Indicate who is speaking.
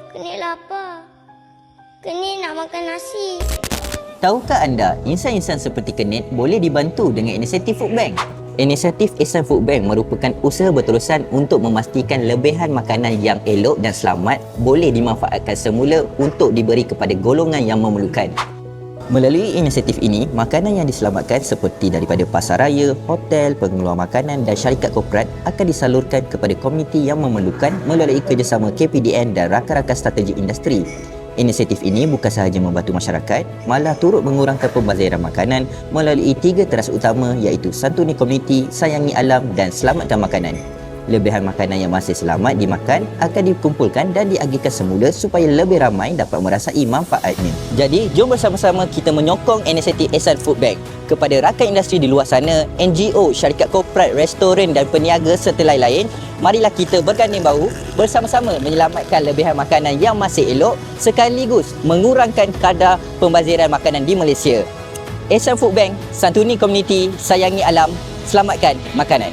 Speaker 1: Kenik lapar. Kenik nak makan nasi.
Speaker 2: Tahukah anda, insan-insan seperti Kenit boleh dibantu dengan inisiatif Food Bank? Inisiatif Ihsan Food Bank merupakan usaha berterusan untuk memastikan lebihan makanan yang elok dan selamat boleh dimanfaatkan semula untuk diberi kepada golongan yang memerlukan. Melalui inisiatif ini, makanan yang diselamatkan seperti daripada pasaraya, hotel, pengeluar makanan dan syarikat korporat akan disalurkan kepada komuniti yang memerlukan melalui kerjasama KPDN dan rakan-rakan strategi industri. Inisiatif ini bukan sahaja membantu masyarakat, malah turut mengurangkan pembaziran makanan melalui 3 teras utama iaitu santuni komuniti, sayangi alam dan selamatkan makanan. Lebihan makanan yang masih selamat dimakan akan dikumpulkan dan diagihkan semula supaya lebih ramai dapat merasai manfaatnya. Jadi, jom bersama-sama kita menyokong inisiatif Ihsan Food Bank. Kepada rakan industri di luar sana, NGO, syarikat korporat, restoran dan peniaga serta lain-lain, marilah kita berganding bahu bersama-sama menyelamatkan lebihan makanan yang masih elok sekaligus mengurangkan kadar pembaziran makanan di Malaysia. Ihsan Food Bank, santuni komuniti, sayangi alam, selamatkan makanan.